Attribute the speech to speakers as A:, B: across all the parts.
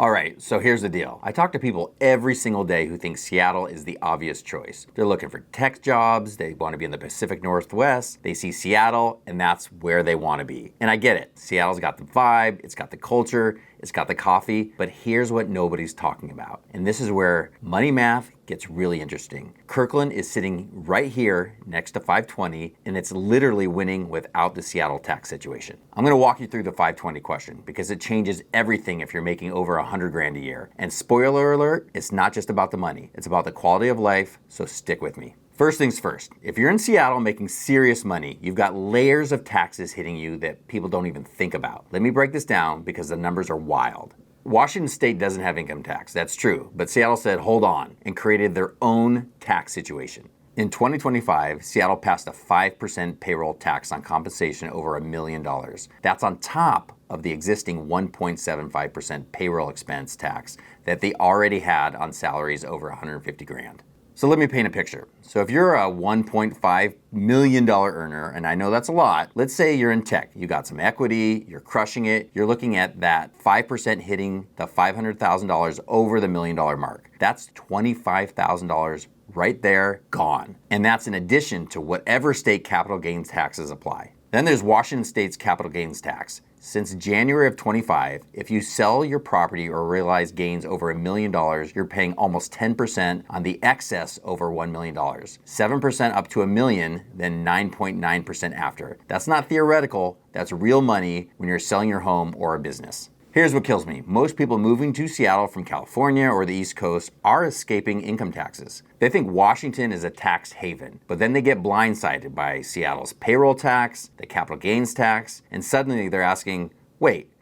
A: All right, so here's the deal. I talk to people every single day who think Seattle is the obvious choice. They're looking for tech jobs, they want to be in the Pacific Northwest, they see Seattle, and that's where they want to be. And I get it. Seattle's got the vibe, it's got the culture, it's got the coffee, but here's what nobody's talking about. And this is where money math gets really interesting. Kirkland is sitting right here next to 520, and it's literally winning without the Seattle tax situation. I'm gonna walk you through the 520 question because it changes everything if you're making over 100 grand a year. And spoiler alert, it's not just about the money, it's about the quality of life, so stick with me. First things first, if you're in Seattle making serious money, you've got layers of taxes hitting you that people don't even think about. Let me break this down because the numbers are wild. Washington State doesn't have income tax, that's true, but Seattle said hold on and created their own tax situation. In 2025, Seattle passed a 5% payroll tax on compensation over $1 million. That's on top of the existing 1.75% payroll expense tax that they already had on salaries over 150 grand. So let me paint a picture. So if you're a $1.5 million earner, and I know that's a lot, let's say you're in tech, you got some equity, you're crushing it, you're looking at that 5% hitting the $500,000 over the $1 million mark. That's $25,000 right there, gone. And that's in addition to whatever state capital gains taxes apply. Then there's Washington State's capital gains tax. Since January of 25, if you sell your property or realize gains over $1 million, you're paying almost 10% on the excess over $1 million. 7% up to $1 million, then 9.9% after. That's not theoretical, that's real money when you're selling your home or a business. Here's what kills me. Most people moving to Seattle from California or the East Coast are escaping income taxes. They think Washington is a tax haven, but then they get blindsided by Seattle's payroll tax, the capital gains tax, and suddenly they're asking, wait,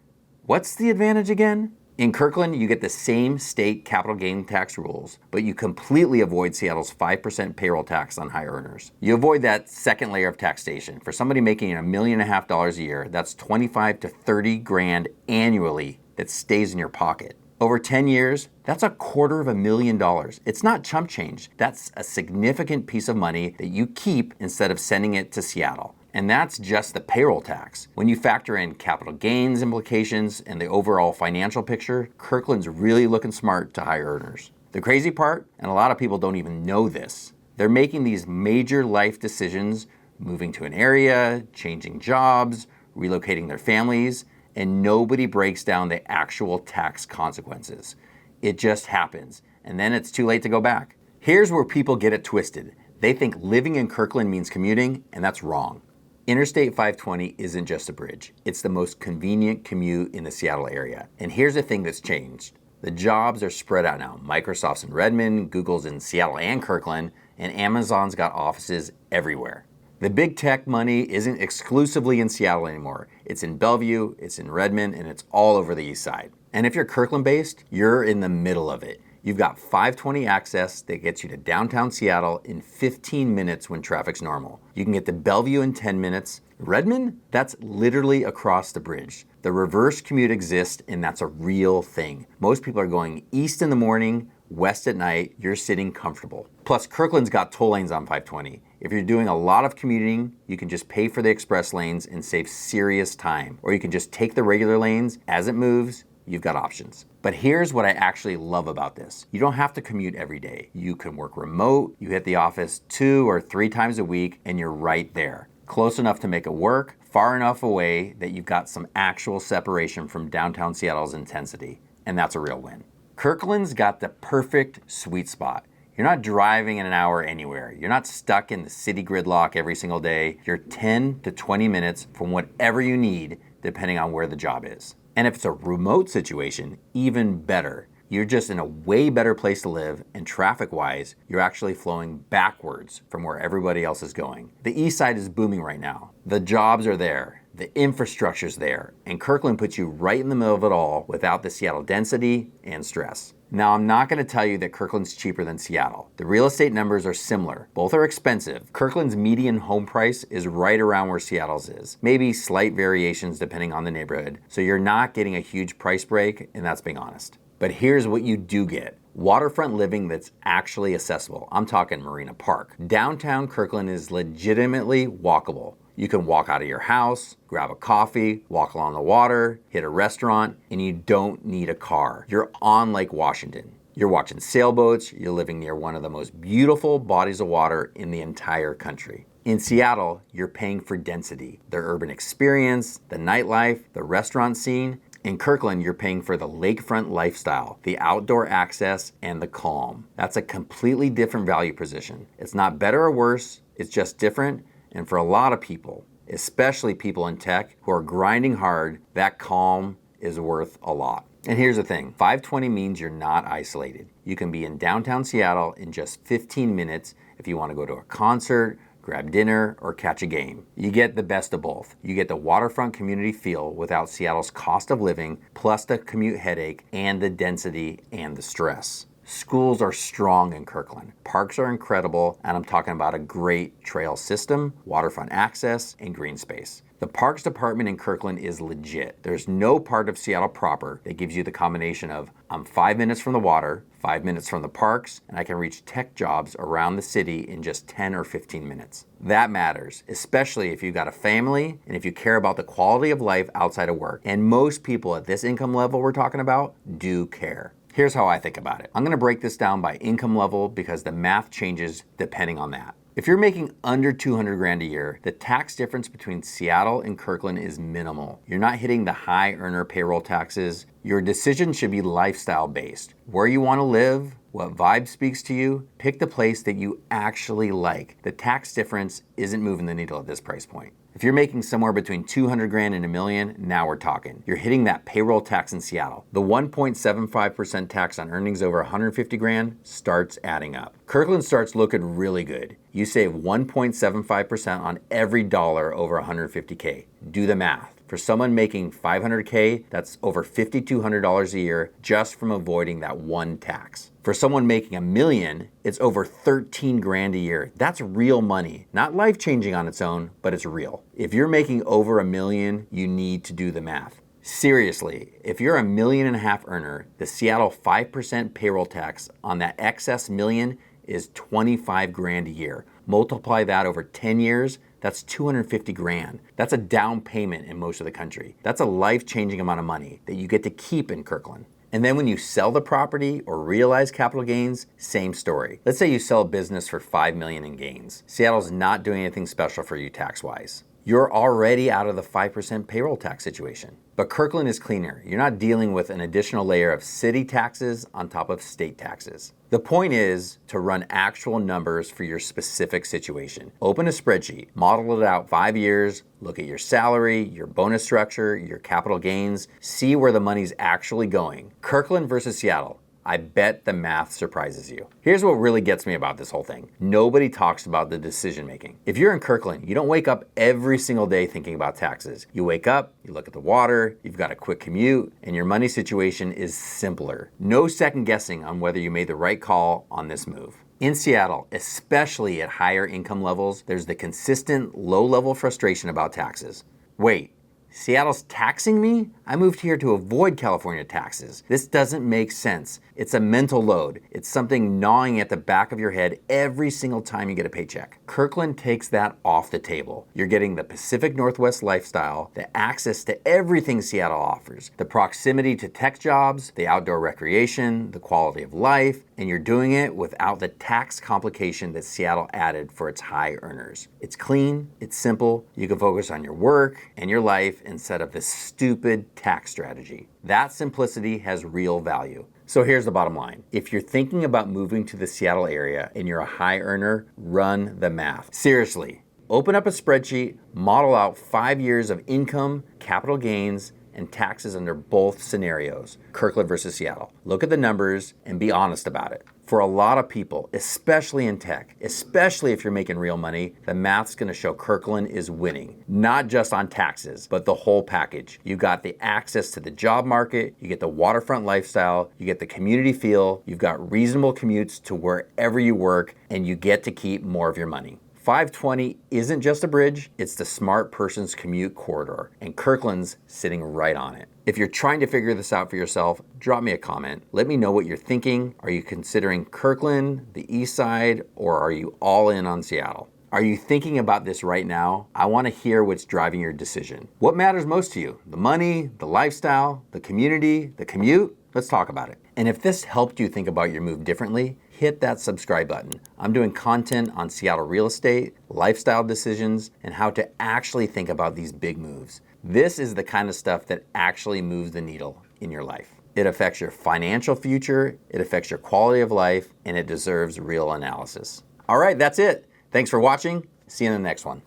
A: what's the advantage again? In Kirkland, you get the same state capital gain tax rules, but you completely avoid Seattle's 5% payroll tax on high earners. You avoid that second layer of taxation. For somebody making $1.5 million a year, that's 25 to 30 grand annually that stays in your pocket. Over 10 years, that's $250,000. It's not chump change. That's a significant piece of money that you keep instead of sending it to Seattle. And that's just the payroll tax. When you factor in capital gains implications and the overall financial picture, Kirkland's really looking smart to high earners. The crazy part, and a lot of people don't even know this, they're making these major life decisions, moving to an area, changing jobs, relocating their families, and nobody breaks down the actual tax consequences. It just happens, and then it's too late to go back. Here's where people get it twisted. They think living in Kirkland means commuting, and that's wrong. Interstate 520 isn't just a bridge. It's the most convenient commute in the Seattle area. And here's the thing that's changed. The jobs are spread out now. Microsoft's in Redmond, Google's in Seattle and Kirkland, and Amazon's got offices everywhere. The big tech money isn't exclusively in Seattle anymore. It's in Bellevue, it's in Redmond, and it's all over the Eastside. And if you're Kirkland based, you're in the middle of it. You've got 520 access that gets you to downtown Seattle in 15 minutes when traffic's normal. You can get to Bellevue in 10 minutes. Redmond, that's literally across the bridge. The reverse commute exists, and that's a real thing. Most people are going east in the morning, west at night. You're sitting comfortable. Plus, Kirkland's got toll lanes on 520. If you're doing a lot of commuting, you can just pay for the express lanes and save serious time. Or you can just take the regular lanes as it moves. You've got options. But here's what I actually love about this. You don't have to commute every day. You can work remote, you hit the office 2 or 3 times a week, and you're right there. Close enough to make it work, far enough away that you've got some actual separation from downtown Seattle's intensity. And that's a real win. Kirkland's got the perfect sweet spot. You're not driving in an hour anywhere. You're not stuck in the city gridlock every single day. You're 10 to 20 minutes from whatever you need, depending on where the job is. And if it's a remote situation, even better. You're just in a way better place to live, and traffic-wise, you're actually flowing backwards from where everybody else is going. The East Side is booming right now. The jobs are there, the infrastructure's there, and Kirkland puts you right in the middle of it all without the Seattle density and stress. Now, I'm not going to tell you that Kirkland's cheaper than Seattle. The real estate numbers are similar. Both are expensive. Kirkland's median home price is right around where Seattle's is. Maybe slight variations depending on the neighborhood. So you're not getting a huge price break, and that's being honest. But here's what you do get. Waterfront living that's actually accessible. I'm talking Marina Park. Downtown Kirkland is legitimately walkable. You can walk out of your house, grab a coffee, walk along the water, hit a restaurant, and you don't need a car. You're on Lake Washington. You're watching sailboats, you're living near one of the most beautiful bodies of water in the entire country. In Seattle, you're paying for density, the urban experience, the nightlife, the restaurant scene. In Kirkland, you're paying for the lakefront lifestyle, the outdoor access, and the calm. That's a completely different value position. It's not better or worse, it's just different. And for a lot of people, especially people in tech who are grinding hard, that calm is worth a lot. And here's the thing, 520 means you're not isolated. You can be in downtown Seattle in just 15 minutes if you want to go to a concert, grab dinner, or catch a game. You get the best of both. You get the waterfront community feel without Seattle's cost of living, plus the commute headache and the density and the stress. Schools are strong in Kirkland. Parks are incredible, and I'm talking about a great trail system, waterfront access, and green space. The Parks Department in Kirkland is legit. There's no part of Seattle proper that gives you the combination of I'm 5 minutes from the water, 5 minutes from the parks, and I can reach tech jobs around the city in just 10 or 15 minutes. That matters, especially if you've got a family and if you care about the quality of life outside of work. And most people at this income level we're talking about do care. Here's how I think about it. I'm gonna break this down by income level because the math changes depending on that. If you're making under 200 grand a year, the tax difference between Seattle and Kirkland is minimal. You're not hitting the high earner payroll taxes. Your decision should be lifestyle based. Where you want to live, what vibe speaks to you, pick the place that you actually like. The tax difference isn't moving the needle at this price point. If you're making somewhere between 200 grand and $1 million, now we're talking. You're hitting that payroll tax in Seattle. The 1.75% tax on earnings over 150 grand starts adding up. Kirkland starts looking really good. You save 1.75% on every dollar over 150K. Do the math. For someone making 500K, that's over $5,200 a year just from avoiding that one tax. For someone making $1 million, it's over 13 grand a year. That's real money. Not life-changing on its own, but it's real. If you're making over $1 million, you need to do the math. Seriously, if you're $1.5 million earner, the Seattle 5% payroll tax on that excess million is 25 grand a year. Multiply that over 10 years, that's 250 grand. That's a down payment in most of the country. That's a life-changing amount of money that you get to keep in Kirkland. And then when you sell the property or realize capital gains, same story. Let's say you sell a business for $5 million in gains. Seattle's not doing anything special for you tax-wise. You're already out of the 5% payroll tax situation. But Kirkland is cleaner. You're not dealing with an additional layer of city taxes on top of state taxes. The point is to run actual numbers for your specific situation. Open a spreadsheet, model it out 5 years, look at your salary, your bonus structure, your capital gains, see where the money's actually going. Kirkland versus Seattle. I bet the math surprises you. Here's what really gets me about this whole thing. Nobody talks about the decision making. If you're in Kirkland, you don't wake up every single day thinking about taxes. You wake up, you look at the water, you've got a quick commute, and your money situation is simpler. No second guessing on whether you made the right call on this move. In Seattle, especially at higher income levels, there's the consistent low-level frustration about taxes. Wait, Seattle's taxing me? I moved here to avoid California taxes. This doesn't make sense. It's a mental load. It's something gnawing at the back of your head every single time you get a paycheck. Kirkland takes that off the table. You're getting the Pacific Northwest lifestyle, the access to everything Seattle offers, the proximity to tech jobs, the outdoor recreation, the quality of life, and you're doing it without the tax complication that Seattle added for its high earners. It's clean, it's simple, you can focus on your work and your life instead of this stupid tax strategy. That simplicity has real value. So here's the bottom line. If you're thinking about moving to the Seattle area and you're a high earner, run the math. Seriously, open up a spreadsheet, model out 5 years of income, capital gains, and taxes under both scenarios, Kirkland versus Seattle. Look at the numbers and be honest about it. For a lot of people, especially in tech, especially if you're making real money, the math's gonna show Kirkland is winning. Not just on taxes, but the whole package. You got the access to the job market, you get the waterfront lifestyle, you get the community feel, you've got reasonable commutes to wherever you work, and you get to keep more of your money. 520 isn't just a bridge, it's the smart person's commute corridor, and Kirkland's sitting right on it. If you're trying to figure this out for yourself, drop me a comment. Let me know what you're thinking. Are you considering Kirkland, the Eastside, or are you all in on Seattle? Are you thinking about this right now? I want to hear what's driving your decision. What matters most to you? The money, the lifestyle, the community, the commute? Let's talk about it. And if this helped you think about your move differently, hit that subscribe button. I'm doing content on Seattle real estate, lifestyle decisions, and how to actually think about these big moves. This is the kind of stuff that actually moves the needle in your life. It affects your financial future, it affects your quality of life, and it deserves real analysis. All right, that's it. Thanks for watching. See you in the next one.